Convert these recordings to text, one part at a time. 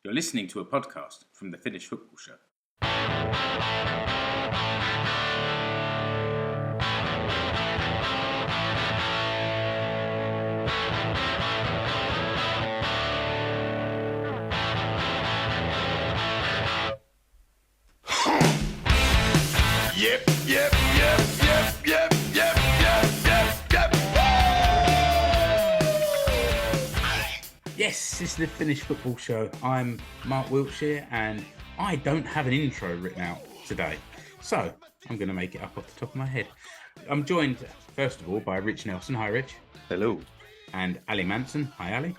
You're listening to a podcast from the Finnish Football Show. Yes, this is the Finnish Football Show. I'm Mark Wiltshire and I don't have an intro written out today. So I'm going to make it up off the top of my head. I'm joined, first of all, by Rich Nelson. Hi, Rich. Hello. And Ali Manson. Hi, Ali.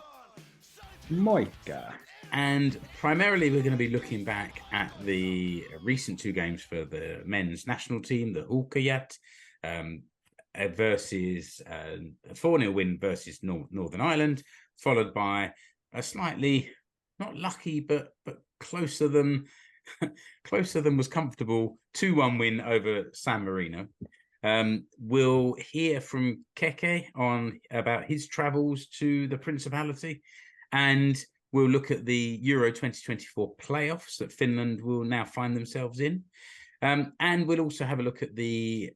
Moikka. And primarily we're going to be looking back at the recent two games for the men's national team, the Huuhkajat, versus a 4-0 win versus Northern Ireland, followed by a slightly, not lucky, but closer than was comfortable 2-1 win over San Marino. We'll hear from Keke about his travels to the Principality, and we'll look at the Euro 2024 playoffs that Finland will now find themselves in. And we'll also have a look at the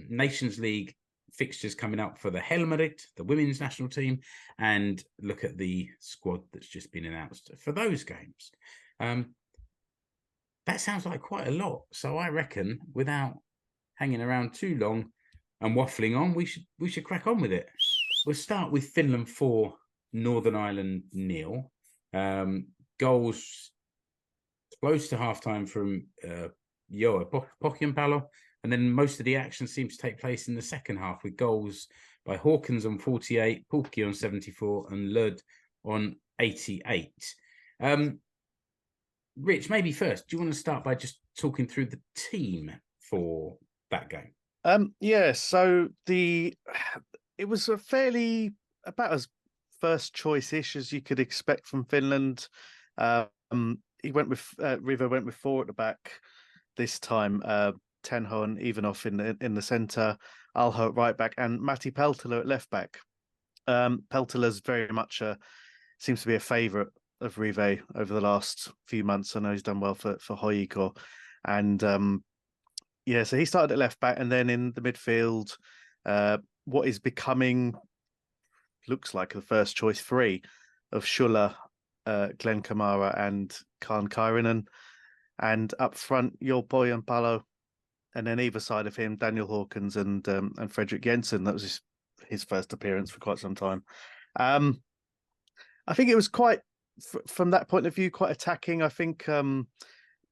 Nations League fixtures coming up for the Helmarit, the women's national team, and look at the squad that's just been announced for those games. That sounds like quite a lot. So I reckon, without hanging around too long and waffling on, we should crack on with it. We'll start with Finland 4, Northern Ireland 0. Goals close to halftime from Joa Pohjanpalo, and then most of the action seems to take place in the second half with goals by Hawkins on 48, Pulkki on 74, and Lud on 88. Rich, maybe first, do you want to start by just talking through the team for that game? So it was a fairly about as first choice-ish as you could expect from Finland. He went with River went with 4 at the back this time. Tenho and Ivanov in the centre, Alho at right back, and Matti Peltola at left back. Peltola's very much seems to be a favourite of Rive over the last few months. I know he's done well for Huuhkajat, and so he started at left back, and then in the midfield, what is becoming looks like the first choice 3 of Schuller, Glenn Kamara, and Khan Kairinen, and up front Joa Pohjanpalo. And then either side of him, Daniel Hawkins and Fredrik Jensen. That was his first appearance for quite some time. I think it was quite, from that point of view, quite attacking. I think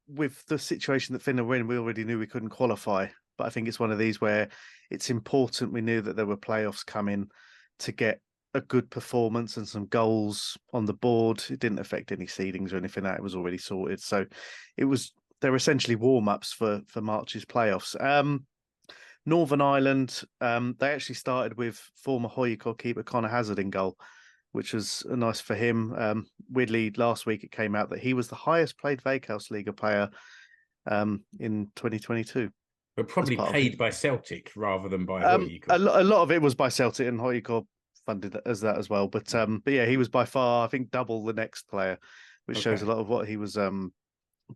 with the situation that Finland were in, we already knew we couldn't qualify. But I think it's one of these where it's important. We knew that there were playoffs coming to get a good performance and some goals on the board. It didn't affect any seedings or anything. That it was already sorted. So they were essentially warm-ups for March's playoffs. Northern Ireland, they actually started with former Huuhkajat keeper Conor Hazard in goal, which was nice for him. Weirdly, last week it came out that he was the highest paid Veikkausliiga player in 2022. But probably paid by Celtic rather than by Huuhkajat. A lot of it was by Celtic, and Huuhkajat funded as that as well. But yeah, he was by far, I think, double the next player, which shows a lot of what he was...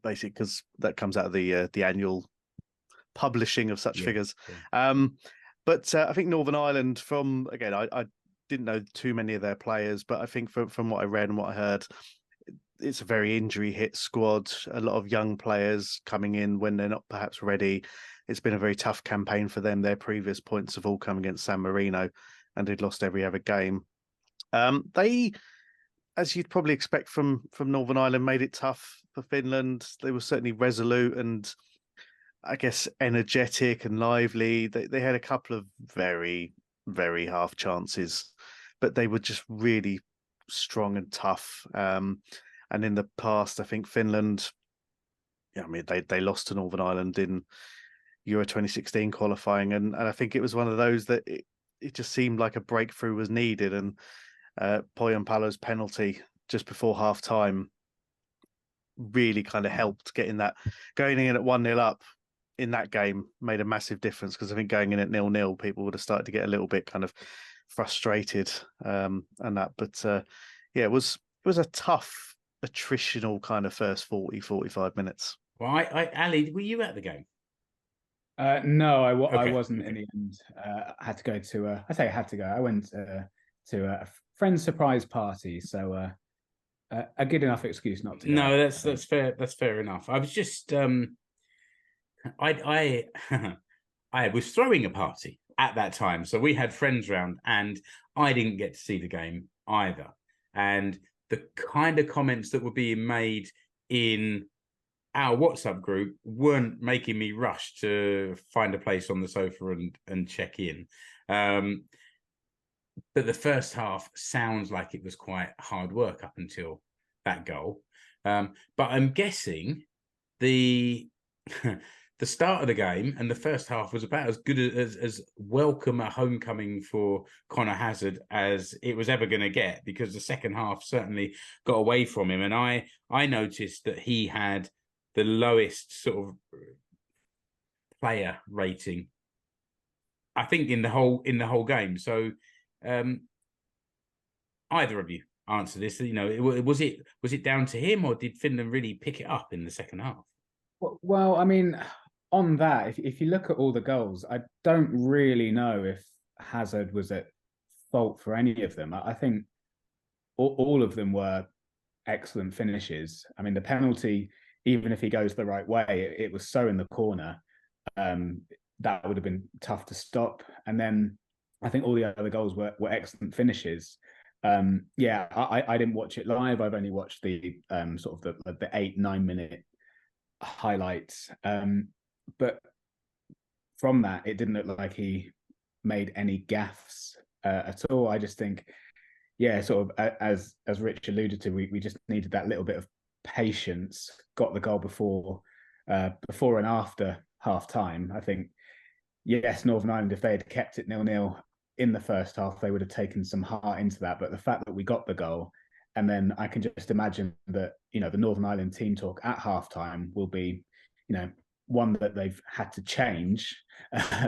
Basically, because that comes out of the annual publishing of such figures. Yeah. But I think Northern Ireland, I didn't know too many of their players, but I think from what I read and what I heard, it's a very injury hit squad. A lot of young players coming in when they're not perhaps ready. It's been a very tough campaign for them. Their previous points have all come against San Marino, and they'd lost every other game. They, as you'd probably expect from Northern Ireland, made it tough for Finland. They were certainly resolute and, I guess, energetic and lively. They had a couple of very, very half chances, but they were just really strong and tough. And in the past, I think Finland, they lost to Northern Ireland in Euro 2016 qualifying, and I think it was one of those that it just seemed like a breakthrough was needed, and Pohjanpalo's penalty just before half time really kind of helped getting that going in at 1-0 up in that game made a massive difference, because I think going in at 0-0 people would have started to get a little bit kind of frustrated and that. But it was a tough attritional kind of first 40, 45 minutes. Well, Ali, were you at the game? No, I Okay, wasn't okay. in the end. I had to go to. I say I had to go. I went to a friend's surprise party, so a good enough excuse not to go. No, I that's think. fair. That's fair enough. I was just I I was throwing a party at that time, so we had friends round, and I didn't get to see the game either. And the kind of comments that were being made in our WhatsApp group weren't making me rush to find a place on the sofa and check in. But the first half sounds like it was quite hard work up until that goal. But I'm guessing the the start of the game and the first half was about as good as welcome a homecoming for Conor Hazard as it was ever going to get, because the second half certainly got away from him. And I noticed that he had the lowest sort of player rating, I think, in the whole game. So either of you answer this. You know, was it down to him, or did Finland really pick it up in the second half? Well, I mean, on that, if you look at all the goals, I don't really know if Hazard was at fault for any of them. I think all of them were excellent finishes. I mean, the penalty, even if he goes the right way, it was so in the corner. That would have been tough to stop. And then I think all the other goals were excellent finishes. Yeah, I didn't watch it live. I've only watched the sort of the 8-9 minute highlights. But from that, it didn't look like he made any gaffes at all. I just think, yeah, sort of as Rich alluded to, we just needed that little bit of patience. Got the goal before and after half time. I think, yes, Northern Ireland, if they had kept it 0-0 in the first half, they would have taken some heart into that. But the fact that we got the goal, and then I can just imagine that, you know, the Northern Ireland team talk at halftime will be, you know, one that they've had to change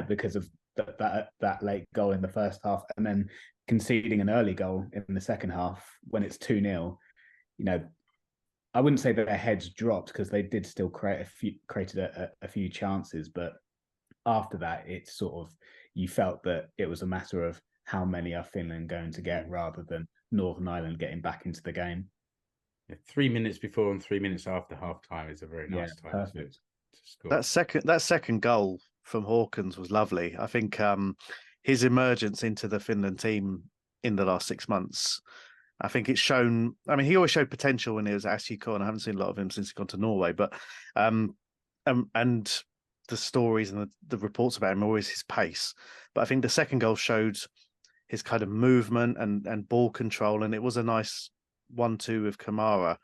because of that late goal in the first half, and then conceding an early goal in the second half when it's 2-0. You know, I wouldn't say that their heads dropped, because they did still created a few chances, but after that, it's sort of, you felt that it was a matter of how many are Finland going to get, rather than Northern Ireland getting back into the game. Yeah, 3 minutes before and 3 minutes after half time is a very nice time. Perfect. To score. That second goal from Hawkins was lovely. I think his emergence into the Finland team in the last 6 months, I think it's shown. I mean, he always showed potential when he was at SJK, and I haven't seen a lot of him since he's gone to Norway. But and the stories and the reports about him are always his pace. But I think the second goal showed his kind of movement and ball control, and it was a nice 1-2 with Kamara.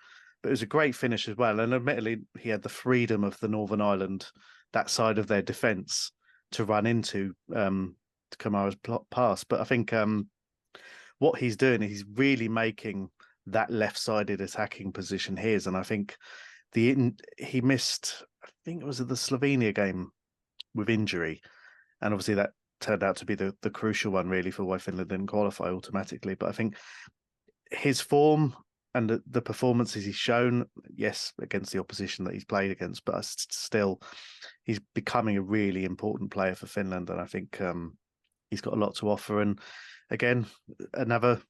But it was a great finish as well. And admittedly, he had the freedom of the Northern Ireland, that side of their defence, to run into Kamara's pass. But I think what he's doing, he's really making that left-sided attacking position his. And I think he missed, I think it was the Slovenia game with injury. And obviously that turned out to be the crucial one, really, for why Finland didn't qualify automatically. But I think his form and the performances he's shown, yes, against the opposition that he's played against, but still, he's becoming a really important player for Finland. And I think he's got a lot to offer. And again, another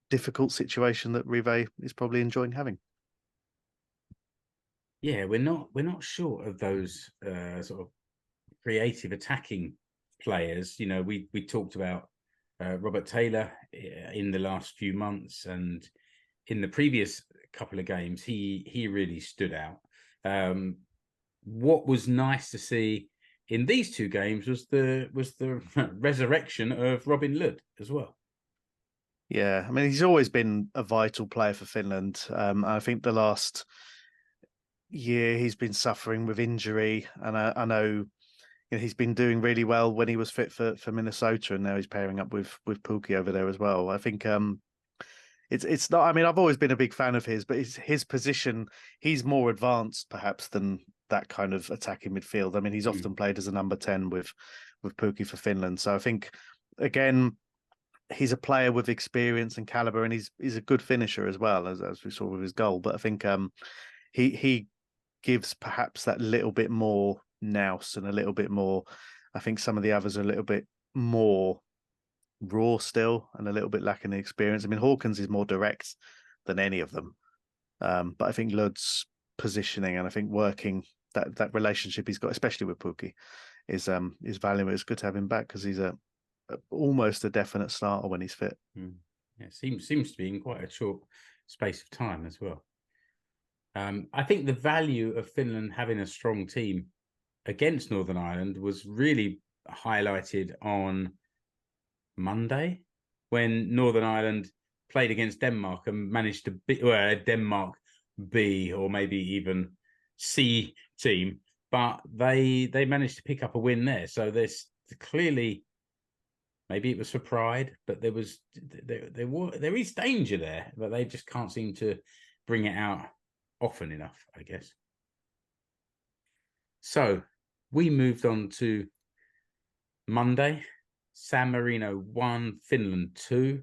difficult situation that Rive is probably enjoying having. Yeah, we're not short of those sort of creative attacking players. You know, we talked about Robert Taylor in the last few months, and in the previous couple of games, he really stood out. What was nice to see in these two games was the resurrection of Robin Lod as well. Yeah, I mean, he's always been a vital player for Finland. I think the last year he's been suffering with injury, and I know, you know, he's been doing really well when he was fit for Minnesota, and now he's pairing up with Pukki over there as well. I think it's not. I mean, I've always been a big fan of his, but his position, he's more advanced perhaps than that kind of attacking midfield. I mean, he's often played as a number 10 with Pukki for Finland. So I think, again, he's a player with experience and caliber, and he's a good finisher as well, as we saw with his goal. But I think he gives perhaps that little bit more nous and a little bit more. I think some of the others are a little bit more raw still and a little bit lacking the experience. I mean, Hawkins is more direct than any of them. But I think Lud's positioning and I think working that relationship he's got, especially with Pukki, is valuable. It's good to have him back because he's almost a definite starter when he's fit. Yeah, seems to be in quite a short space of time as well. I think the value of Finland having a strong team against Northern Ireland was really highlighted on Monday when Northern Ireland played against Denmark and managed to beat Denmark B or maybe even C team, but they managed to pick up a win there. So there's clearly, maybe it was for pride, but there is danger there, but they just can't seem to bring it out often enough, I guess. So we moved on to Monday. San Marino 1, Finland 2.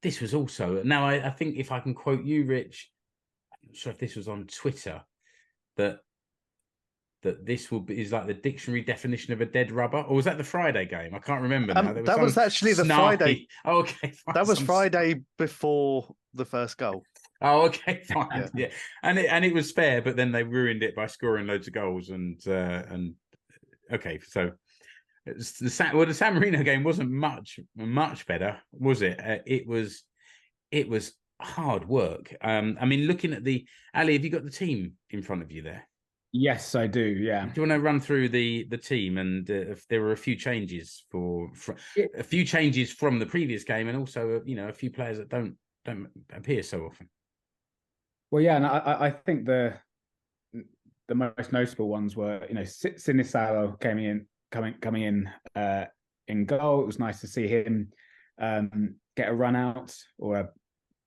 This was also, now I think if I can quote you, Rich, I'm not sure if this was on Twitter, that this is like the dictionary definition of a dead rubber, or was that the Friday game? I can't remember now. That was actually the Friday. Oh, okay, fine. That was Friday before the first goal. Oh, okay, fine. Yeah. And it was fair, but then they ruined it by scoring loads of goals and okay, so the San Marino game wasn't much better, was it? It was hard work. I mean, looking at Ali, have you got the team in front of you there? Yes, I do. Yeah. Do you want to run through the team and if there were a few changes from the previous game, and also a few players that don't appear so often? Well, yeah, and I think the most notable ones were Sinisalo coming in goal. It was nice to see him get a run out or a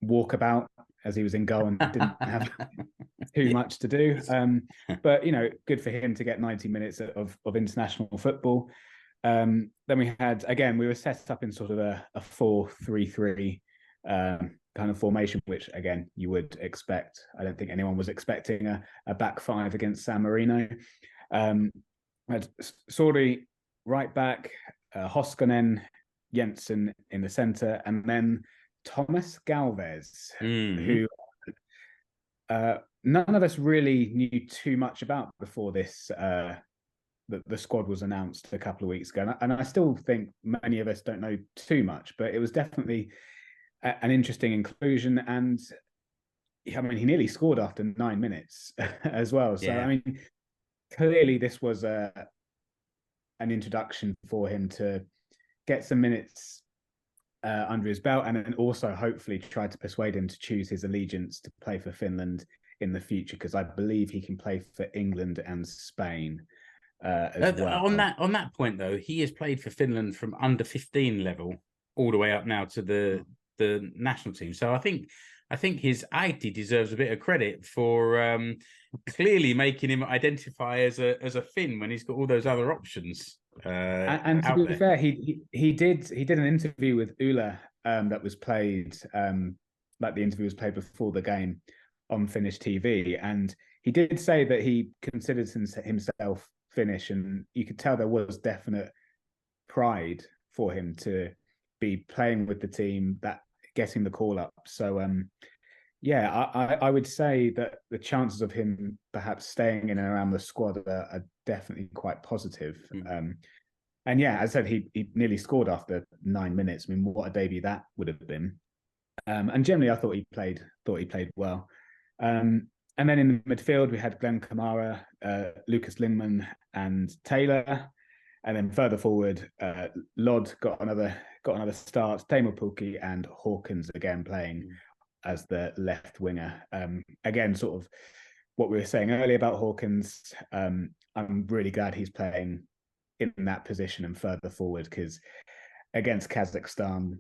walkabout as he was in goal and didn't have too much to do. But good for him to get 90 minutes of international football. Then we were set up in sort of a 4-3-3 kind of formation, which again you would expect. I don't think anyone was expecting a back five against San Marino. Had Sori right back, Hoskonen, Jensen in the centre, and then Thomas Galvez, who none of us really knew too much about before this. The squad was announced a couple of weeks ago, and I still think many of us don't know too much, but it was definitely an interesting inclusion. And I mean, he nearly scored after 9 minutes as well. So I mean, clearly this was an introduction for him to get some minutes under his belt, and then also hopefully try to persuade him to choose his allegiance to play for Finland in the future, because I believe he can play for England and Spain as well. On that point, though, he has played for Finland from under 15 level all the way up now to the national team. So I think his Aiti deserves a bit of credit for clearly making him identify as a Finn when he's got all those other options. And to be fair, he did an interview with Ula that was played, like the interview was played before the game on Finnish TV, and he did say that he considers himself Finnish, and you could tell there was definite pride for him to be playing with the team, that getting the call up. So I would say that the chances of him perhaps staying in and around the squad are definitely quite positive. And yeah, as I said, he nearly scored after 9 minutes. I mean, what a debut that would have been. And generally, I thought he played well. And then in the midfield, we had Glenn Kamara, Lucas Lindman, and Taylor. And then further forward, Lod got another start. Teemu Pukki and Hawkins again playing as the left winger. Again, sort of what we were saying earlier about Hawkins. I'm really glad he's playing in that position and further forward, because against Kazakhstan,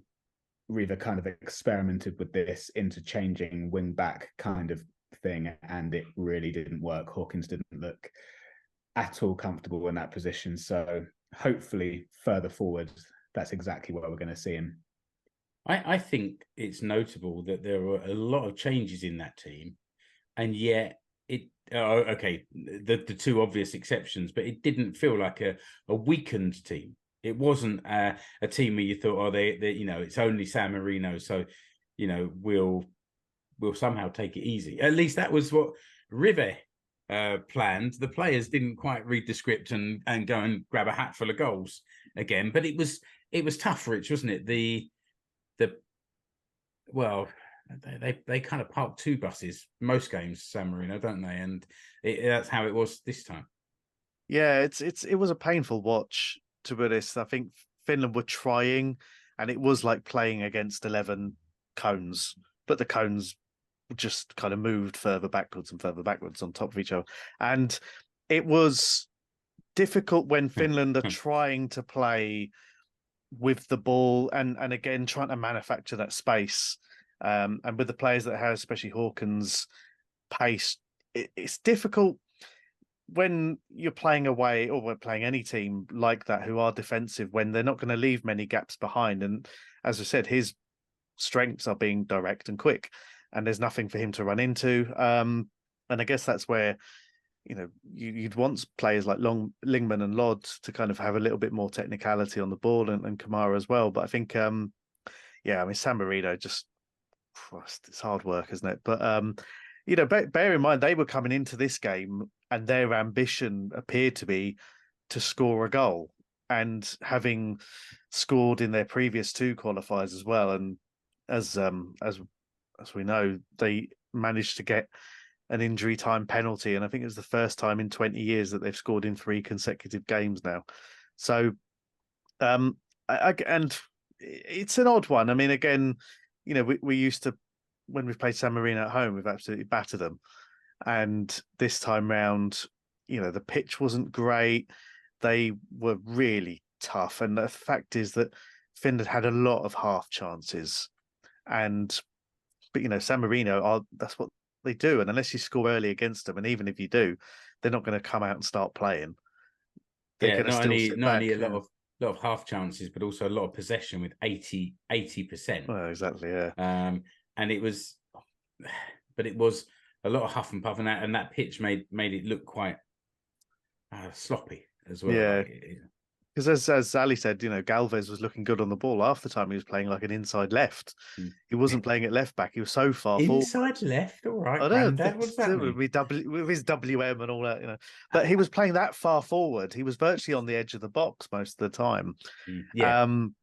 Riva kind of experimented with this interchanging wing back kind of thing, and it really didn't work. Hawkins didn't look at all comfortable in that position. So hopefully further forward that's exactly where we're going to see him. I think it's notable that there were a lot of changes in that team, and yet the two obvious exceptions, but it didn't feel like a weakened team. It wasn't a team where you thought, oh, they it's only San Marino, so we'll somehow take it easy. At least that was what Rive planned. The players didn't quite read the script and go and grab a hat full of goals again. But it was tough, Rich, wasn't it? They kind of park two buses most games, San Marino, don't they? And that's how it was this time. Yeah, it was a painful watch, to be honest. I think Finland were trying, and it was like playing against 11 cones, but the cones just kind of moved further backwards and further backwards on top of each other. And it was difficult when Finland are trying to play with the ball and again trying to manufacture that space. And with the players that have, especially Hawkins' pace, it's difficult when you're playing away or we're playing any team like that who are defensive, when they're not going to leave many gaps behind. And as I said, his strengths are being direct and quick, and there's nothing for him to run into. And I guess that's where, you'd want players like Lingman and Lod to kind of have a little bit more technicality on the ball, and Kamara as well. But I think, San Marino just, it's hard work, isn't it? But, bear in mind, they were coming into this game and their ambition appeared to be to score a goal, and having scored in their previous two qualifiers as well. And as we know, they managed to get an injury time penalty, and I think it was the first time in 20 years that they've scored in 3 consecutive games now. So, and it's an odd one. I mean, again, we used to, when we've played San Marino at home, we've absolutely battered them. And this time round, the pitch wasn't great. They were really tough. And the fact is that Finland had a lot of half chances. But San Marino that's what they do. And unless you score early against them, and even if you do, they're not going to come out and start playing. They're going to still sit back. A lot of half chances, but also a lot of possession with 80%. Well, exactly, yeah. And it was a lot of huff and puff, and that pitch made it look quite sloppy as well. Yeah. Because as Ali said, Galvez was looking good on the ball. Half the time he was playing like an inside left. He wasn't playing at left back. He was so far forward. Inside left, all right. I know, what's that mean? With his WM and all that, But he was playing that far forward. He was virtually on the edge of the box most of the time. Yeah. And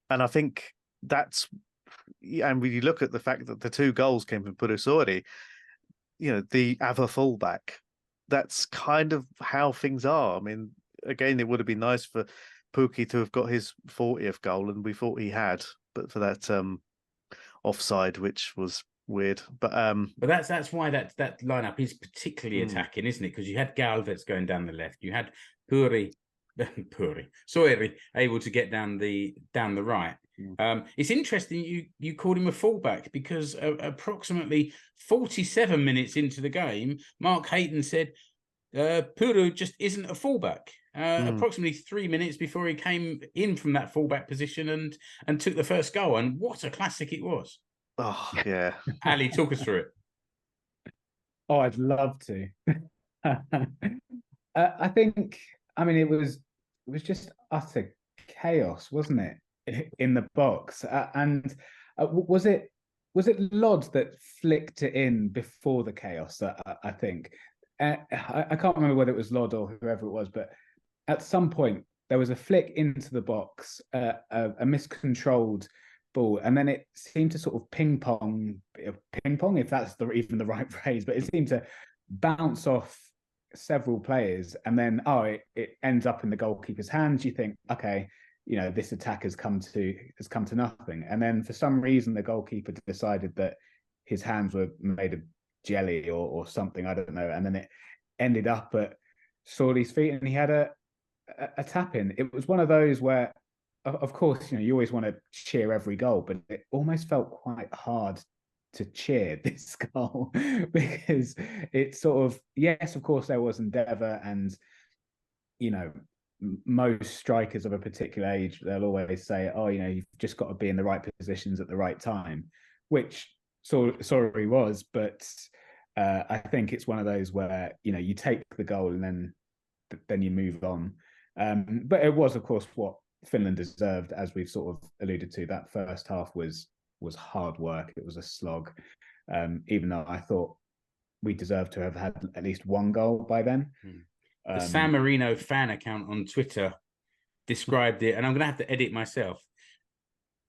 I think that's, and when you look at the fact that the 2 goals came from Purusori, the other fullback, that's kind of how things are. I mean, again, it would have been nice for Pukki to have got his 40th goal, and we thought he had, but for that offside, which was weird. But that's why that lineup is particularly attacking, isn't it? Because you had Galvez going down the left, you had Soeri able to get down the right. It's interesting you called him a fullback, because approximately 47 minutes into the game, Mark Hayden said Puru just isn't a fullback. Approximately 3 minutes before he came in from that fullback position and took the first goal, and what a classic it was. Oh yeah. Ali, talk us through it. Oh, I'd love to. I think, it was just utter chaos, wasn't it, in the box? And was it Lod that flicked it in before the chaos? I think I can't remember whether it was Lod or whoever it was, but at some point there was a flick into the box, a miscontrolled ball, and then it seemed to sort of ping pong, if that's even the right phrase, but it seemed to bounce off several players, and then it ends up in the goalkeeper's hands. You think, okay, this attack has come to nothing, and then for some reason the goalkeeper decided that his hands were made of jelly or something, I don't know, and then it ended up at Sorley's feet, and he had a tap in. It was one of those where, of course, you always want to cheer every goal, but it almost felt quite hard to cheer this goal because it's sort of, yes, of course there was endeavour and most strikers of a particular age, they'll always say, "Oh, you've just got to be in the right positions at the right time," which sorry was, but I think it's one of those where you take the goal and then you move on. But it was, of course, what Finland deserved, as we've sort of alluded to. That first half was hard work. It was a slog, even though I thought we deserved to have had at least one goal by then. The San Marino fan account on Twitter described it, and I'm going to have to edit myself.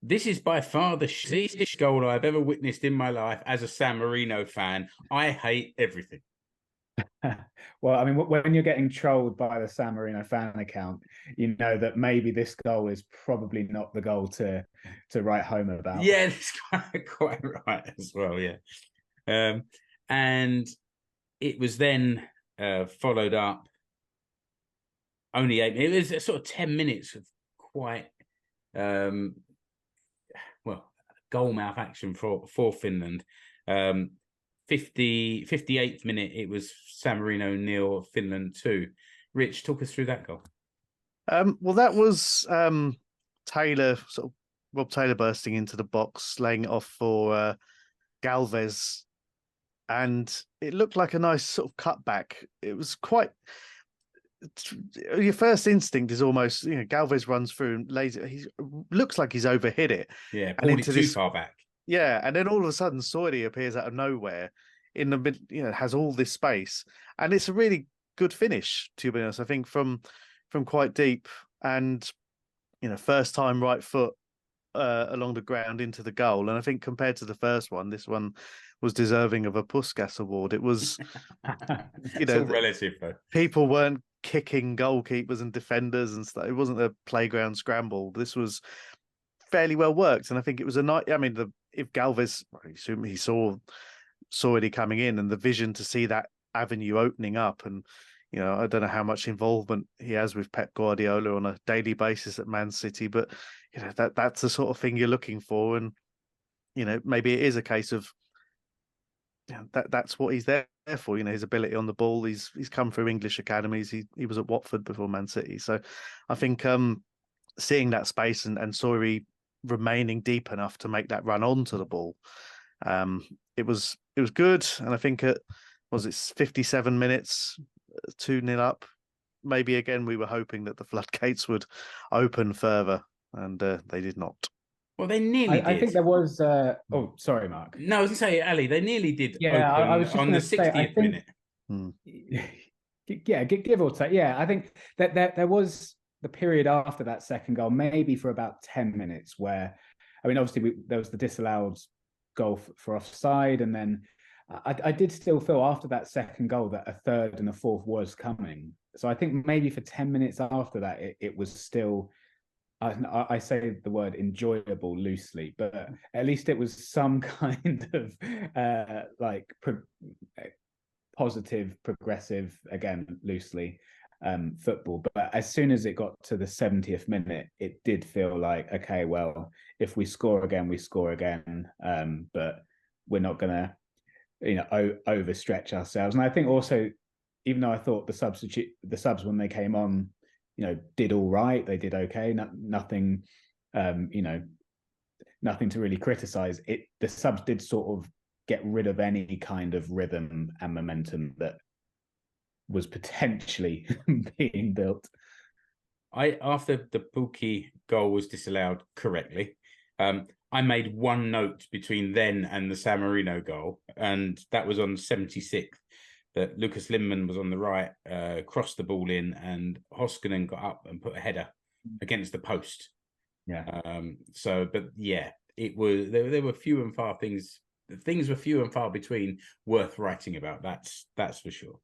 This is by far the shittiest goal I've ever witnessed in my life as a San Marino fan. I hate everything. Well, I mean, when you're getting trolled by the San Marino fan account, you know that maybe this goal is probably not the goal to write home about. Yeah, that's quite right as well, yeah. And it was then followed up only 8 minutes. It was sort of 10 minutes of quite, goal mouth action for Finland. 58th minute, it was San Marino 0, Finland 2. Rich, talk us through that goal. Well, that was Taylor, sort of Rob Taylor bursting into the box, laying it off for Galvez, and it looked like a nice sort of cutback. It was quite. Your first instinct is almost, Galvez runs through and lays it. He looks like he's overhit it. Yeah, pulled it too far back. Yeah, and then all of a sudden, Soidi appears out of nowhere in the mid. Has all this space, and it's a really good finish. To be honest, I think from quite deep, and first time right foot along the ground into the goal. And I think compared to the first one, this one was deserving of a Puskas award. It was, it's all relative though. People weren't kicking goalkeepers and defenders and stuff. It wasn't a playground scramble. This was fairly well worked, and I think it was a night. I mean, if Galvez, I assume he saw it coming in, and the vision to see that avenue opening up, and I don't know how much involvement he has with Pep Guardiola on a daily basis at Man City, but that's the sort of thing you're looking for, and maybe it is a case of that's what he's there for. His ability on the ball. He's come through English academies. He was at Watford before Man City, so I think seeing that space and Soiri remaining deep enough to make that run onto the ball, it was good. And I think it 57 minutes, 2-0 up. Maybe again we were hoping that the floodgates would open further, and they did not. Well, they nearly did. I think there was. Oh, sorry, Mark. No, I was going to say, Ali, they nearly did. Yeah, open I was just on the 60th minute. Yeah, give or take. Yeah, I think that there was the period after that second goal, maybe for about 10 minutes, where, I mean, obviously there was the disallowed goal for offside, and then I did still feel after that second goal that a third and a fourth was coming. So I think maybe for 10 minutes after that, it was still. I say the word enjoyable loosely, but at least it was some kind of positive, progressive, again loosely, football. But as soon as it got to the 70th minute, it did feel like, okay, well, if we score again, we score again, but we're not gonna overstretch ourselves. And I think also, even though I thought the subs when they came on, did all right. They did okay. Nothing, nothing to really criticize. The subs did sort of get rid of any kind of rhythm and momentum that was potentially being built. After the Pukki goal was disallowed correctly, I made one note between then and the San Marino goal, and that was on 76th. That Lucas Lindman was on the right, crossed the ball in, and Hoskonen got up and put a header against the post. Yeah. But yeah, it was there were few and far things. Things were few and far between worth writing about. That's for sure.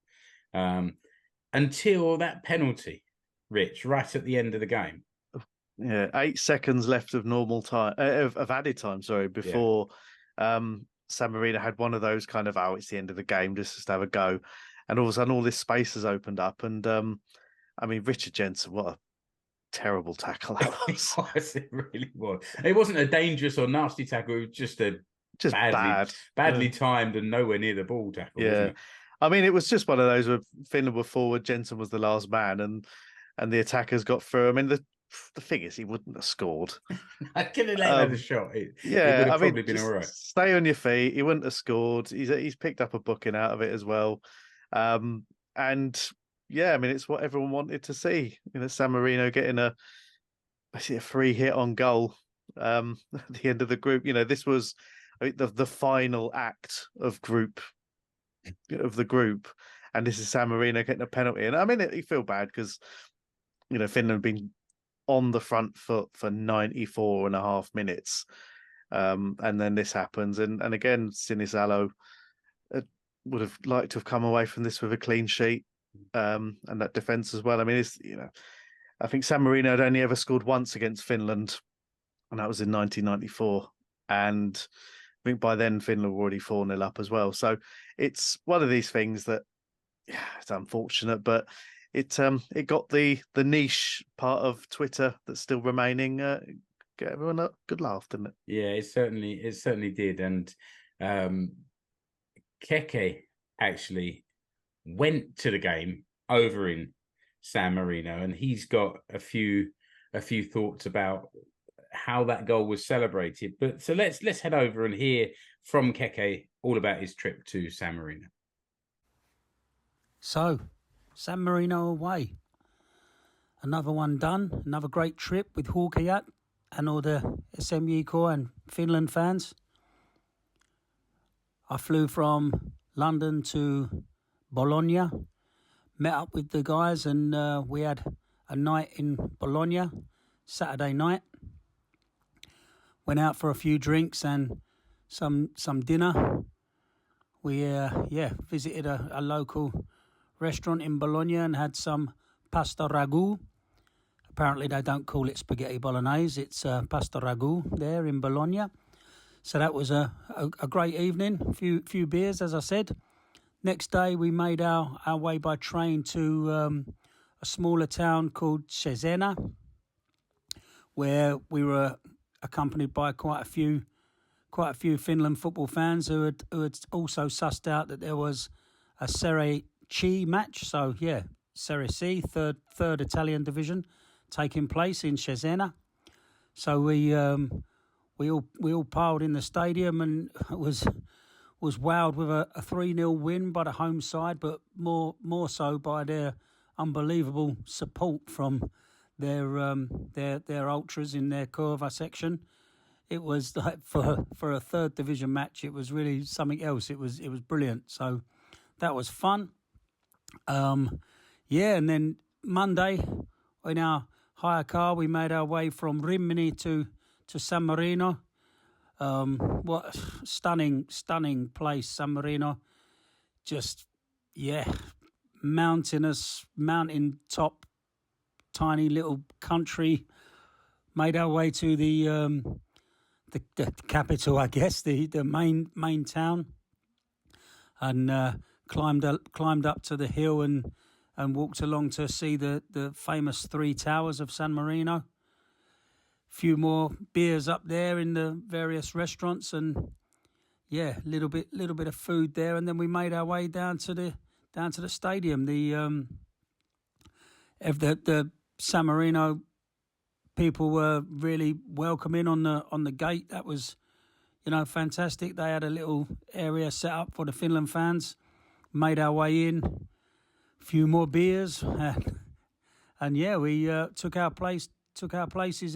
Until that penalty, Rich, right at the end of the game. Yeah, 8 seconds left of normal time, of added time. Sorry, before. Yeah. San Marino had one of those kind of, it's the end of the game, just to have a go. And all of a sudden, all this space has opened up. And, I mean, Richard Jensen, what a terrible tackle that was. It really was. It wasn't a dangerous or nasty tackle. It was just badly timed and nowhere near the ball tackle. Yeah. Wasn't it? I mean, it was just one of those where Finland were forward, Jensen was the last man. And and the attackers got through. I mean, the thing is, he wouldn't have scored. I could have let that a shot. It would have probably been all right. Stay on your feet. He wouldn't have scored. He's picked up a booking out of it as well. And yeah, I mean, it's what everyone wanted to see. San Marino getting basically a free hit on goal at the end of the group. This was the final act of the group, and this is San Marino getting a penalty. And I mean, you feel bad because Finland have been on the front foot for 94 and a half minutes, and then this happens. And again, Sinisalo would have liked to have come away from this with a clean sheet, and that defence as well. I mean, I think San Marino had only ever scored once against Finland, and that was in 1994. And I think by then Finland were already 4-0 up as well. So it's one of these things that, it's unfortunate, but it got the niche part of Twitter that's still remaining. Get everyone a good laugh, didn't it? Yeah, it certainly did. And Keke actually went to the game over in San Marino, and he's got a few thoughts about how that goal was celebrated. But so let's head over and hear from Keke all about his trip to San Marino. So, San Marino away. Another one done. Another great trip with Huuhkajat and all the SMU and Finland fans. I flew from London to Bologna, met up with the guys, and we had a night in Bologna, Saturday night. Went out for a few drinks and some dinner. We visited a local restaurant in Bologna and had some pasta ragu. Apparently they don't call it spaghetti bolognese, it's pasta ragu there in Bologna. So that was a great evening, a few beers, as I said. Next day we made our way by train to a smaller town called Cesena, where we were accompanied by quite a few Finland football fans who had also sussed out that there was a Serie C match. So yeah, Serie C, third Italian division, taking place in Cesena. So we all piled in the stadium and was wowed with a 3-0 win by the home side, but more so by their unbelievable support from their ultras in their Curva section. It was like for a third division match, it was really something else. It was brilliant. So that was fun. And then Monday in our hire car, we made our way from Rimini to San Marino. What stunning place, San Marino. Just mountain top, tiny little country. Made our way to the capital, I guess, the main town, and climbed up to the hill and walked along to see the famous 3 towers of San Marino. Few more beers up there in the various restaurants, and little bit of food there, and then we made our way down to the stadium. The San Marino people were really welcoming on the gate. That was, fantastic. They had a little area set up for the Finland fans. Made our way in, a few more beers, and we took our places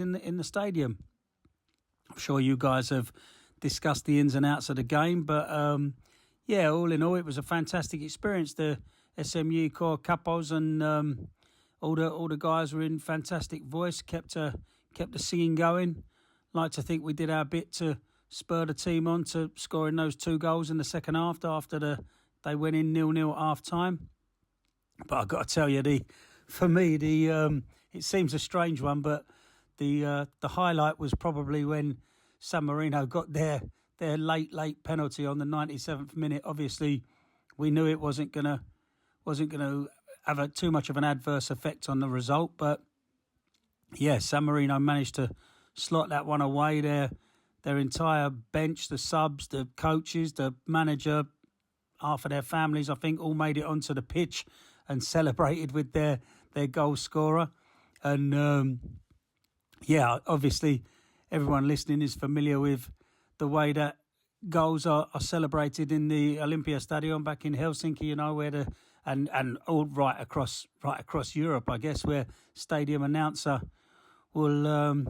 in the stadium. I'm sure you guys have discussed the ins and outs of the game, but all in all, it was a fantastic experience. The SMU core capos and all the guys were in fantastic voice, kept the singing going. Like to think we did our bit to spur the team on to scoring those 2 goals in the second half after they went in 0-0 at half time. But I've got to tell you, it seems a strange one, but the highlight was probably when San Marino got their late penalty on the 97th minute. Obviously, we knew it wasn't gonna have too much of an adverse effect on the result, but San Marino managed to slot that one away. Their entire bench, the subs, the coaches, the manager, half of their families, I think, all made it onto the pitch and celebrated with their their goal scorer. And obviously everyone listening is familiar with the way that goals are celebrated in the Olympia Stadium back in Helsinki, where and all right across Europe, I guess, where stadium announcer will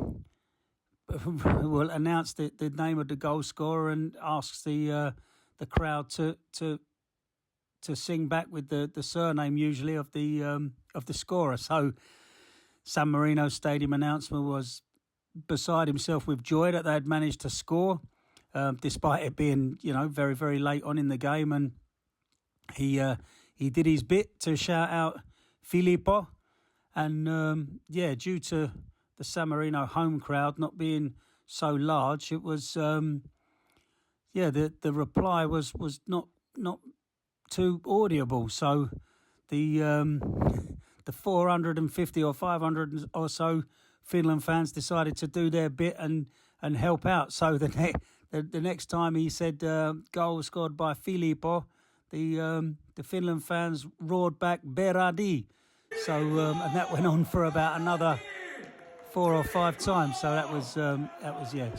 will announce the name of the goal scorer and asks the crowd to sing back with the surname usually of the scorer. So San Marino stadium announcer was beside himself with joy that they had managed to score, despite it being very, very late on in the game, and he did his bit to shout out Filippo, and due to the San Marino home crowd not being so large, it was the reply was not too audible. So the 450 or 500 or so Finland fans decided to do their bit and help out. So the next time he said goal scored by Filippo, the Finland fans roared back Berardi. So and that went on for about another 4 or 5 times. So that was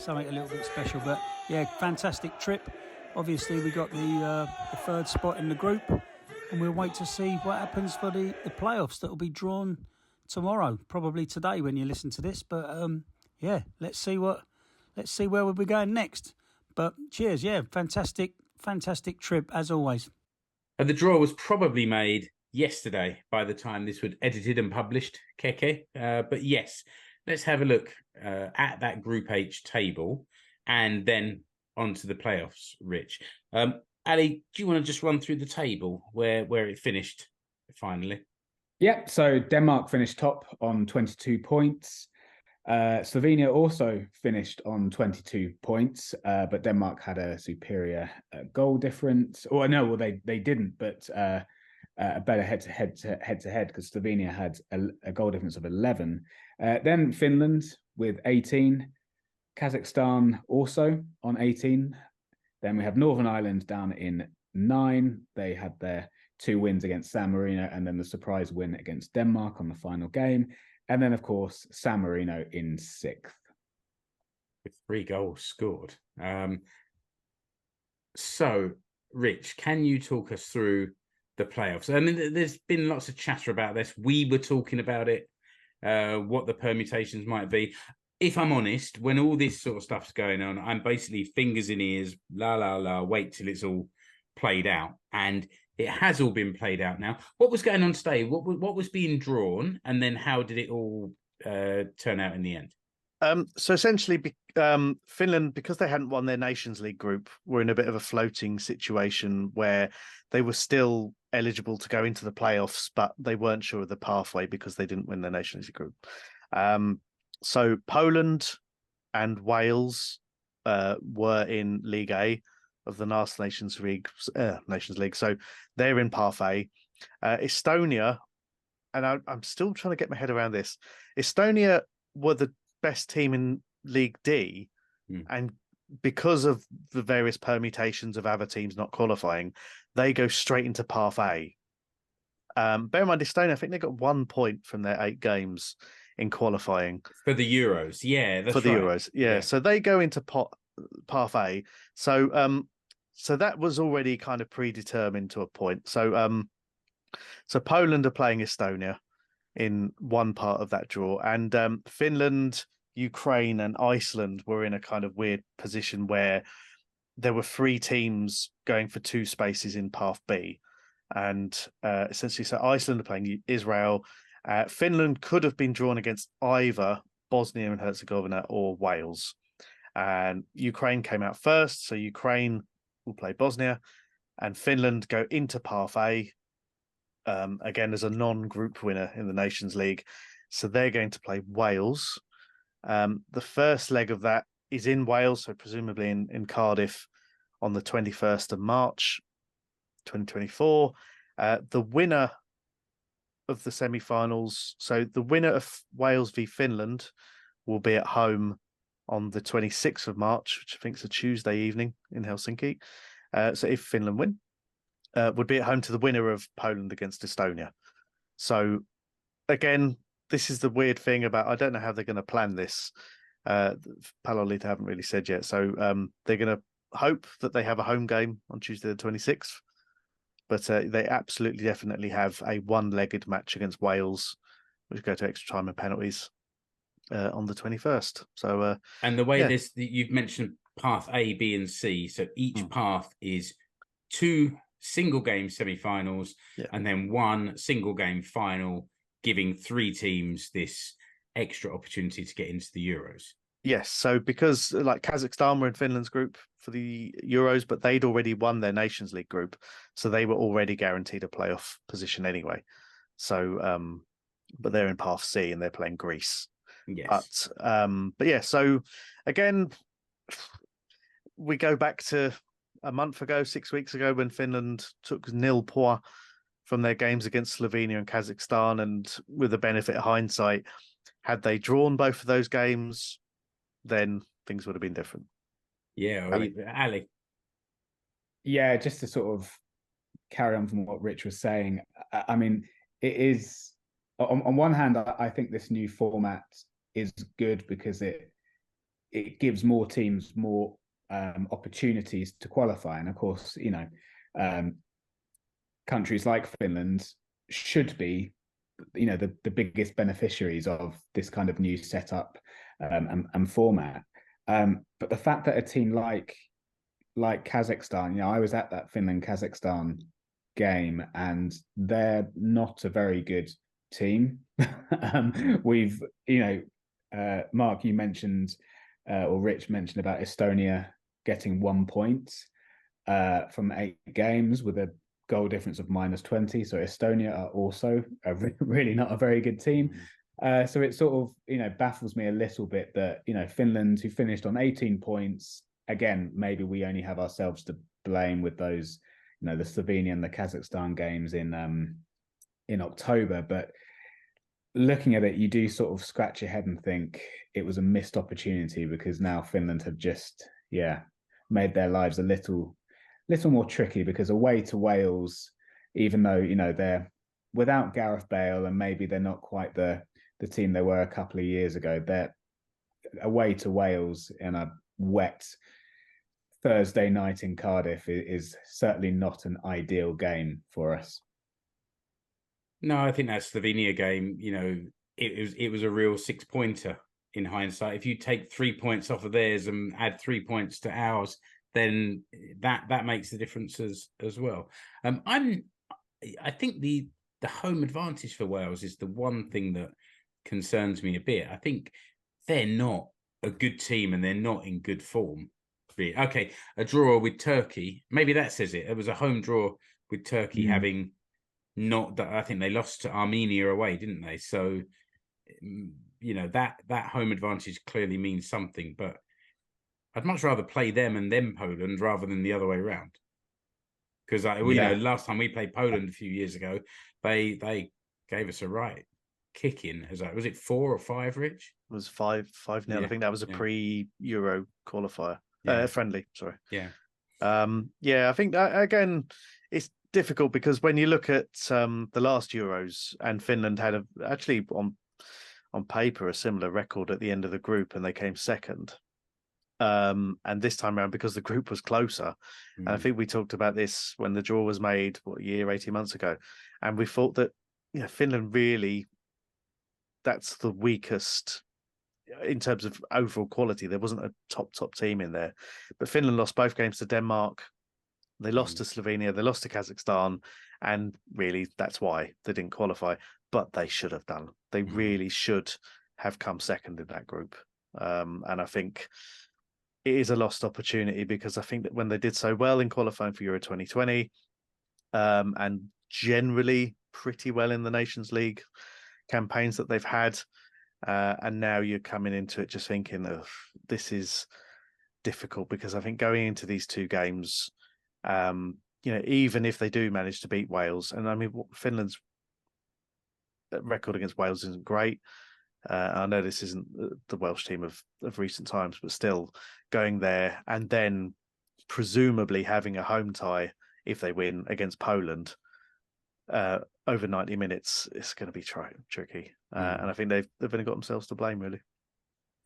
something a little bit special. But yeah, fantastic trip. Obviously we got the 3rd spot in the group, and we'll wait to see what happens for the playoffs that will be drawn tomorrow, probably today when you listen to this. But let's see where we'll be going next. But cheers, fantastic trip as always. And the draw was probably made yesterday by the time this was edited and published, Keke. But yes, let's have a look at that Group H table and then on to the playoffs, Rich. Ali, do you want to just run through the table where it finished finally? Yep, so Denmark finished top on 22 points. Slovenia also finished on 22 points, but Denmark had a superior goal difference. They didn't, but a better head to head because Slovenia had a goal difference of 11. Then Finland with 18, Kazakhstan also on 18. Then we have Northern Ireland down in 9. They had their 2 wins against San Marino and then the surprise win against Denmark on the final game. And then, of course, San Marino in 6th. With 3 goals scored. So, Rich, can you talk us through the playoffs? I mean, there's been lots of chatter about this. We were talking about it, what the permutations might be. If I'm honest, when all this sort of stuff's going on, I'm basically fingers in ears, la, la, la, wait till it's all played out. And it has all been played out now. What was going on today? What was being drawn? And then how did it all turn out in the end? So essentially, Finland, because they hadn't won their Nations League group, were in a bit of a floating situation where they were still eligible to go into the playoffs, but they weren't sure of the pathway because they didn't win their Nations League group. So Poland and Wales were in League A of the last Nations League. So they're in Path A. Estonia, and I'm still trying to get my head around this. Estonia were the best team in League D, and because of the various permutations of other teams not qualifying, they go straight into Path A. Bear in mind, Estonia, I think they got 1 point from their 8 games in qualifying for the Euros. Yeah, that's for the right. Euros. Yeah, so they go into Path A. So that was already kind of predetermined to a point. So Poland are playing Estonia in one part of that draw, and Finland, Ukraine, and Iceland were in a kind of weird position where there were 3 teams going for 2 spaces in Path B, and essentially, so Iceland are playing Israel. Finland could have been drawn against either Bosnia and Herzegovina or Wales, and Ukraine came out first, so Ukraine will play Bosnia, and Finland go into Path A. Again, as a non-group winner in the Nations League. So they're going to play Wales. The first leg of that is in Wales, so presumably in Cardiff on the 21st of March, 2024. The winner of the semi-finals, so the winner of Wales v Finland will be at home on the 26th of March, which I think is a Tuesday evening in Helsinki. So if Finland win, would be at home to the winner of Poland against Estonia. So again, this is the weird thing about, I don't know how they're going to plan this. Palolita haven't really said yet. So they're going to hope that they have a home game on Tuesday the 26th. But they absolutely definitely have a one-legged match against Wales, which go to extra time and penalties on the 21st. So and the way you've mentioned path A, B, and C. So each path is 2 single game semi-finals and then 1 single game final, giving 3 teams this extra opportunity to get into the Euros. Yes, so because like Kazakhstan were in Finland's group for the Euros, but they'd already won their Nations League group, so they were already guaranteed a playoff position anyway. So, but they're in Path C and they're playing Greece. Yes, but yeah. So again, we go back to a month ago, 6 weeks ago, when Finland took 0 points from their games against Slovenia and Kazakhstan, and with the benefit of hindsight, had they drawn both of those games, then things would have been different. Yeah, Ali. Yeah, just to sort of carry on from what Rich was saying, I mean, it is, on one hand, I think this new format is good because it gives more teams more opportunities to qualify. And of course, you know, countries like Finland should be, you know, the biggest beneficiaries of this kind of new setup and format. But the fact that a team like Kazakhstan, you know, I was at that Finland-Kazakhstan game, and they're not a very good team. We've, you know, Mark, you mentioned, or Rich mentioned about Estonia getting 1 point from 8 games with a goal difference of -20. So Estonia are also really not a very good team. So it sort of, you know, baffles me a little bit that, you know, Finland, who finished on 18 points, again, maybe we only have ourselves to blame with those, you know, the Slovenia and the Kazakhstan games in October. But looking at it, you do sort of scratch your head and think it was a missed opportunity, because now Finland have just, made their lives a little more tricky, because away to Wales, even though, you know, they're without Gareth Bale and maybe they're not quite the team they were a couple of years ago, they're away to Wales in a wet Thursday night in Cardiff is certainly not an ideal game for us. No, I think that Slovenia game, you know, it was a real 6-pointer in hindsight. If you take 3 points off of theirs and add 3 points to ours, then that makes the difference as well. I think the home advantage for Wales is the one thing that concerns me a bit. I think they're not a good team and they're not in good form. Okay, a draw with Turkey, maybe that says it. It was a home draw with Turkey, having not that. I think they lost to Armenia away, didn't they? So, you know, that home advantage clearly means something, but I'd much rather play them and then Poland rather than the other way around. Because you know, last time we played Poland a few years ago, they gave us a right kick in. Was it 4 or 5, Rich? It was 5-0. I think that was a pre-Euro qualifier. Friendly, sorry. Yeah. I think again, it's difficult because when you look at the last Euros, and Finland had actually on paper a similar record at the end of the group, and they came second. And this time around, because the group was closer, and I think we talked about this when the draw was made, 18 months ago, and we thought that Finland really, that's the weakest in terms of overall quality. There wasn't a top team in there, but Finland lost both games to Denmark. They lost to Slovenia, they lost to Kazakhstan, and really that's why they didn't qualify. But they should have done. They really should have come second in that group. And I think it is a lost opportunity, because I think that when they did so well in qualifying for Euro 2020, and generally pretty well in the Nations League campaigns that they've had, and now you're coming into it just thinking, this is difficult, because I think going into these 2 games, even if they do manage to beat Wales, and I mean, Finland's record against Wales isn't great. I know this isn't the Welsh team of recent times, but still going there and then presumably having a home tie if they win against Poland over 90 minutes, it's going to be tricky. Mm. And I think they've only got themselves to blame, really.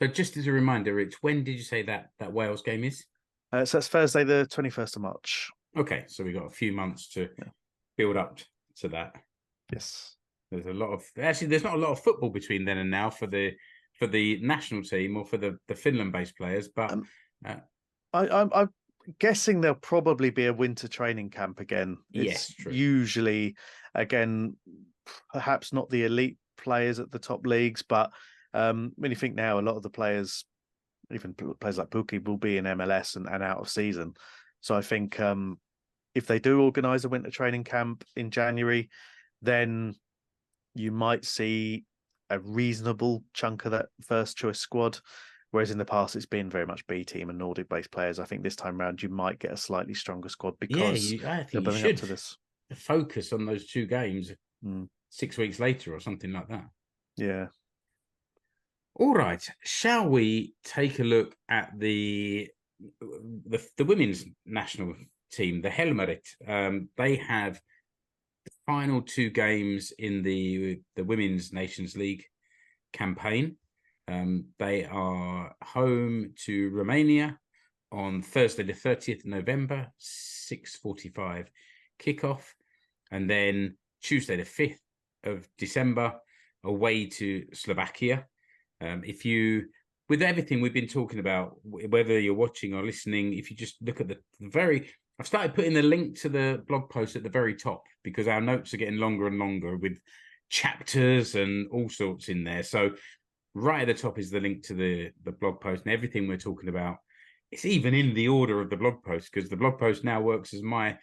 So just as a reminder, Rich, when did you say that Wales game is? So that's Thursday, the 21st of March. Okay, so we got a few months to build up to that. Yes. There's there's not a lot of football between then and now for the national team or for the Finland-based players, but I'm guessing there'll probably be a winter training camp again. Yes, It's true. usually, again, perhaps not the elite players at the top leagues, but when you think now, a lot of the players, even players like Pukki, will be in MLS and out of season. So I think if they do organise a winter training camp in January, then you might see a reasonable chunk of that first choice squad. Whereas in the past, it's been very much B team and Nordic based players. I think this time around, you might get a slightly stronger squad because I they're think building up to this. Focus on those 2 games 6 weeks later or something like that. Yeah. All right. Shall we take a look at the women's national team, the Helmarit? They have the final 2 games in the Women's Nations League campaign. They are home to Romania on Thursday, the 30th of November, 6:45 kickoff. And then Tuesday, the 5th of December, away to Slovakia. With everything we've been talking about, whether you're watching or listening, if you just look at I've started putting the link to the blog post at the very top because our notes are getting longer and longer with chapters and all sorts in there. So right at the top is the link to the blog post, and everything we're talking about, it's even in the order of the blog post because the blog post now works as my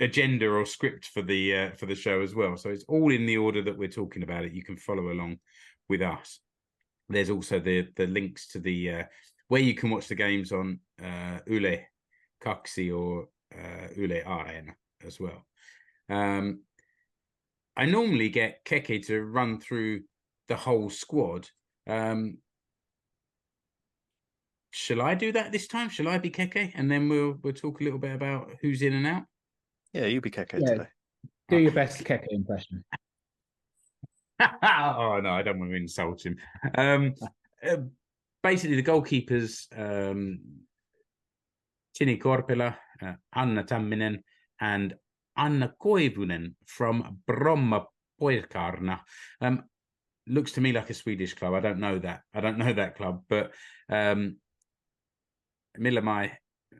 agenda or script for the show as well. So it's all in the order that we're talking about it. You can follow along with us. There's also the links to the where you can watch the games on Yle Kaksi or Yle Arena as well. I normally get Keke to run through the whole squad. Shall I do that this time? Shall I be Keke? And then we'll talk a little bit about who's in and out. Yeah, you be Keke today. Do your best Keke impression. Oh no, I don't want to insult him. Basically, the goalkeepers, Tini Korpela, Anna Tamminen, and Anna Koivunen from Bromma Poikarna. Looks to me like a Swedish club. I don't know that club, but Milla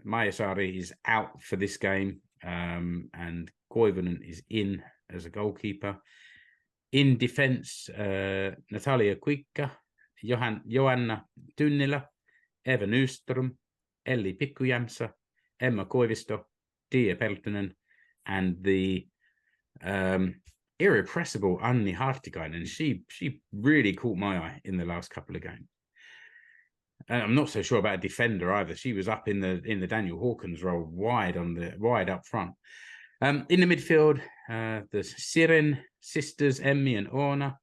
Maisaari is out for this game, and Koivunen is in as a goalkeeper. In defence, Natalia Kuikka, Joanna Tynnilä, Eva Nyström, Elli Pikkujämsä, Emma Koivisto, Dia Peltonen, and the irrepressible Anni Hartikainen. She really caught my eye in the last couple of games. And I'm not so sure about a defender either. She was up in the Daniel Hawkins role, wide up front. In the midfield, there's Siren sisters, Emmi and Oona,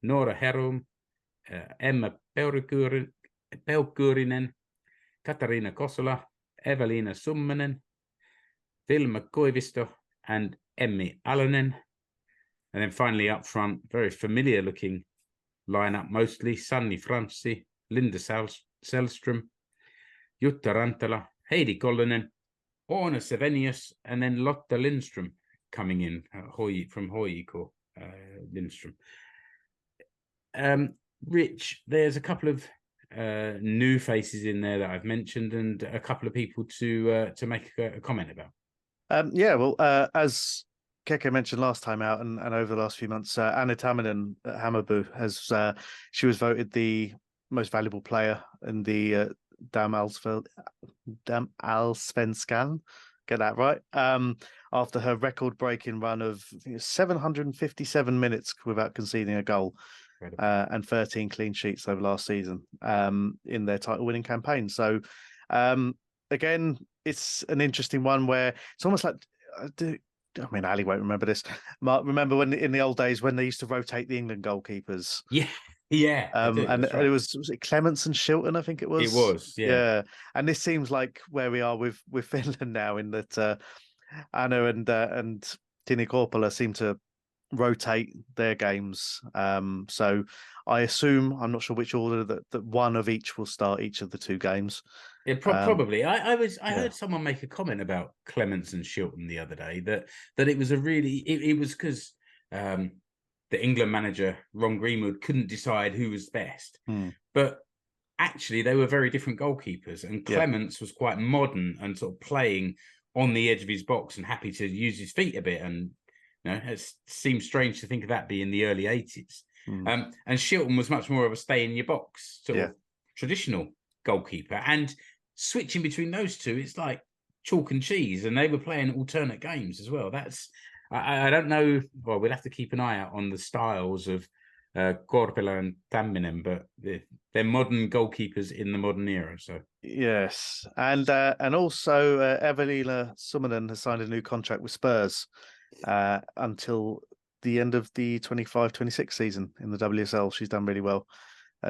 Noora Herum, Emma Peukkurinen, Katariina Kosola, Evelina Summanen, Vilma Koivisto, and Emmi Alonen. And then finally up front, very familiar looking lineup mostly, Sanni Franci, Linda Selström, Jutta Rantala, Heidi Kollinen, Oona Sevenius, and then Lotta Lindström coming in from Hoiko Lindström. Rich, there's a couple of new faces in there that I've mentioned, and a couple of people to make a comment about. As Keke mentioned last time out, and over the last few months, Anna Tamminen at Hammarby she was voted the most valuable player in the Allsvenskan. Get that right. After her record-breaking run of 757 minutes without conceding a goal, and 13 clean sheets over last season in their title-winning campaign. So, again, it's an interesting one where it's almost like Ali won't remember this. Mark, remember when in the old days when they used to rotate the England goalkeepers? Yeah. And it was it Clements and Shilton, I think it was. It was, yeah. And this seems like where we are with Finland now, in that Anna and Tini Korpela seem to rotate their games. So I assume, I'm not sure which order, that one of each will start each of the two games. Yeah, probably. I Yeah. heard someone make a comment about Clements and Shilton the other day that it was a really it was because the England manager Ron Greenwood couldn't decide who was best, but actually they were very different goalkeepers, and Clements was quite modern and sort of playing on the edge of his box and happy to use his feet a bit, and it seems strange to think of that being the early 80s. And Shilton was much more of a stay in your box sort of traditional goalkeeper, and switching between those two, it's like chalk and cheese, and they were playing alternate games as well. That's I don't know. Well, we'll have to keep an eye out on the styles of Korpela and Tamminen, but they're modern goalkeepers in the modern era. So yes, and also Evelina Summanen has signed a new contract with Spurs until the end of the 25-26 season in the WSL. She's done really well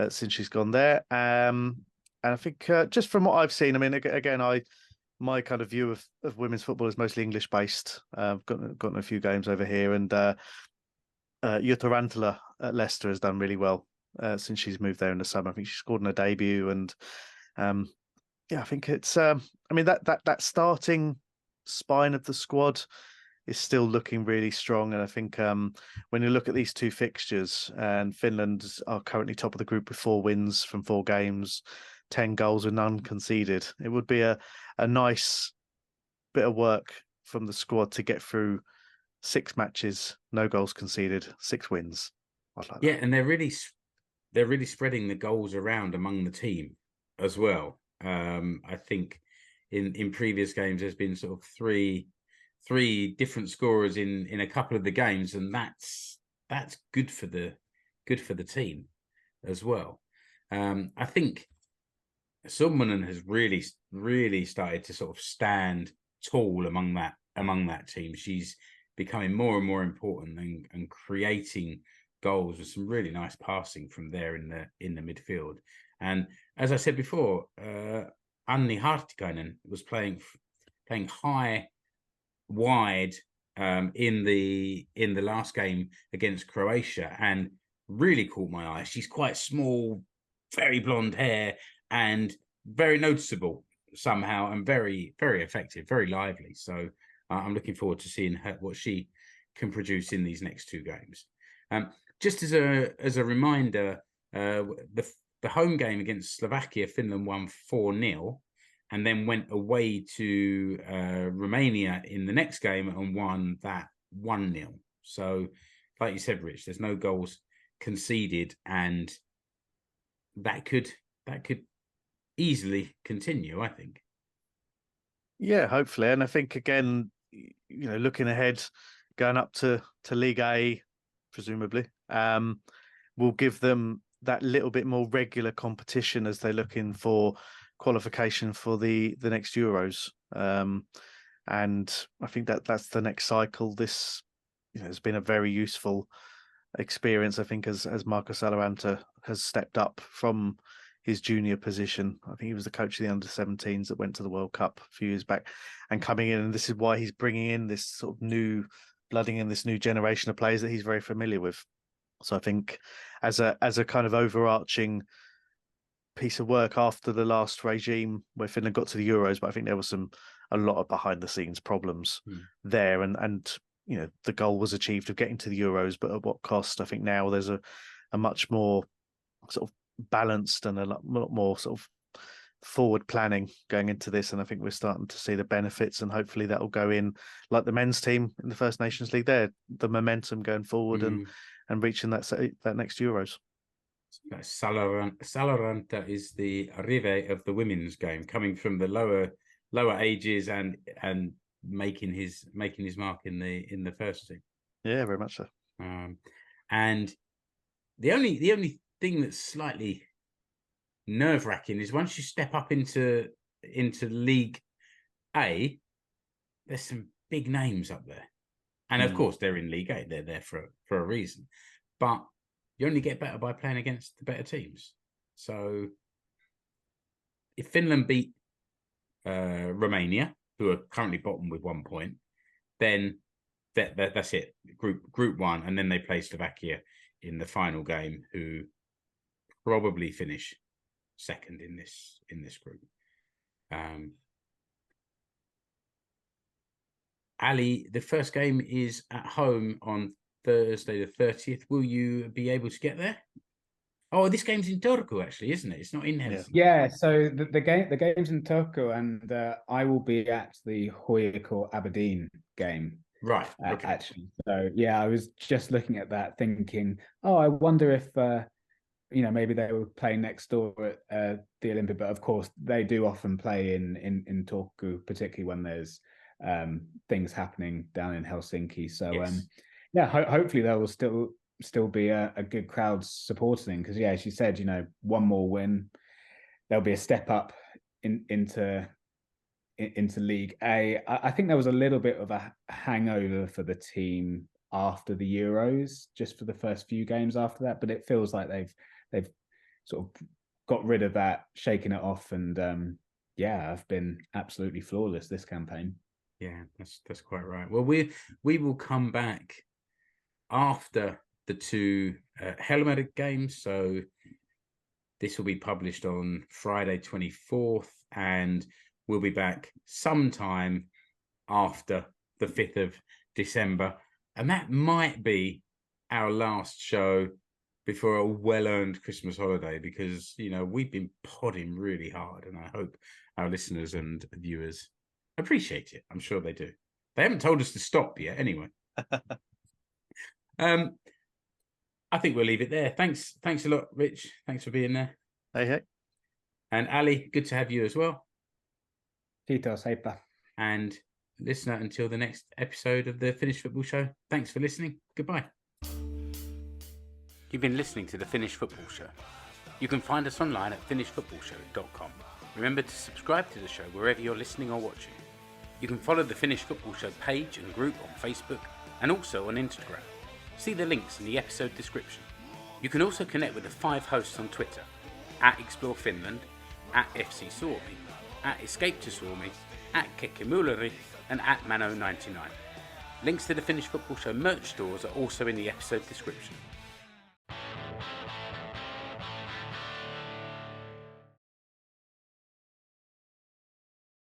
since she's gone there. And I think just from what I've seen, I mean, again, my kind of view of women's football is mostly English based. I've gotten a few games over here, and Jutta Rantanen at Leicester has done really well since she's moved there in the summer. I think she scored in her debut, and I think it's. I mean, that starting spine of the squad is still looking really strong, and I think when you look at these two fixtures, and Finland are currently top of the group with 4 wins from 4 games, 10 goals and none conceded. It would be a nice bit of work from the squad to get through 6 matches, no goals conceded, 6 wins. I'd like that. And they're really spreading the goals around among the team as well. I think in previous games there's been sort of three different scorers in a couple of the games, and that's good for the team as well. I think Summanen has really started to sort of stand tall among that team. She's becoming more and more important and creating goals with some really nice passing from there in the midfield. And as I said before, Anni Hartikainen was playing high wide in the last game against Croatia, and really caught my eye. She's quite small, very blonde hair, and very noticeable somehow, and very, very effective, very lively. So I'm looking forward to seeing what she can produce in these next 2 games. Just as a reminder, the home game against Slovakia, Finland won 4-0, and then went away to Romania in the next game and won that 1-0. So, like you said, Rich, there's no goals conceded, and that could easily continue, I think. Yeah, hopefully. And I think, again, looking ahead, going up to League A, presumably, will give them that little bit more regular competition as they're looking for qualification for the next Euros. And I think that's the next cycle. This has been a very useful experience, I think, as Marcos Aloranta has stepped up from his junior position. I think he was the coach of the under-17s that went to the World Cup a few years back, and coming in, and this is why he's bringing in this sort of blooding in this new generation of players that he's very familiar with. So I think as a kind of overarching piece of work after the last regime where Finland got to the Euros, but I think there was a lot of behind the scenes problems there, and the goal was achieved of getting to the Euros, but at what cost? I think now there's a much more sort of balanced and a lot more sort of forward planning going into this, and I think we're starting to see the benefits, and hopefully that will go in like the men's team in the First Nations League there, the momentum going forward and reaching that next Euros. Saloranta is the arrive of the women's game, coming from the lower ages and making his mark in the first team. Yeah, very much so. And the only thing that's slightly nerve-wracking is once you step up into League A, there's some big names up there, and of course they're in League A. They're there for a reason, but you only get better by playing against the better teams. So if Finland beat Romania, who are currently bottom with 1 point, then that's it. Group 1, and then they play Slovakia in the final game, who probably finish second in this group. Ali, the first game is at home on Thursday the 30th. Will you be able to get there? Oh, this game's in Turku, actually, isn't it? It's not in Helsinki. Yeah, so the game's in Turku, and I will be at the Huuhkajat Aberdeen game. Right. Okay. Actually, so yeah, I was just looking at that, thinking, oh, I wonder if maybe they were playing next door at the Olympic, but of course they do often play in Turku, particularly when there's things happening down in Helsinki. So yes. Hopefully there will still be a good crowd supporting, because as you said, one more win, there'll be a step up into League A. I think there was a little bit of a hangover for the team after the Euros, just for the first few games after that, but it feels like they've sort of got rid of that, shaken it off, and I've been absolutely flawless this campaign. Yeah, that's quite right. Well, we will come back after the 2 Helmarit games, so this will be published on Friday 24th, and we'll be back sometime after the 5th of December, and that might be our last show before a well-earned Christmas holiday, because we've been podding really hard, and I hope our listeners and viewers appreciate it. I'm sure they do. They haven't told us to stop yet, anyway. I think we'll leave it there. Thanks a lot, Rich. Thanks for being there. Hey. And Ali, good to have you as well. Kiitos, heippa. And listener, until the next episode of the Finnish Football Show, thanks for listening. Goodbye. You've been listening to the Finnish Football Show. You can find us online at finishfootballshow.com. Remember to subscribe to the show wherever you're listening or watching. You can follow the Finnish Football Show page and group on Facebook and also on Instagram. See the links in the episode description. You can also connect with the 5 hosts on Twitter, at Explore Finland, at FC Suomi, at Escape to Suomi, at Keke and at Mano99. Links to the Finnish Football Show merch stores are also in the episode description.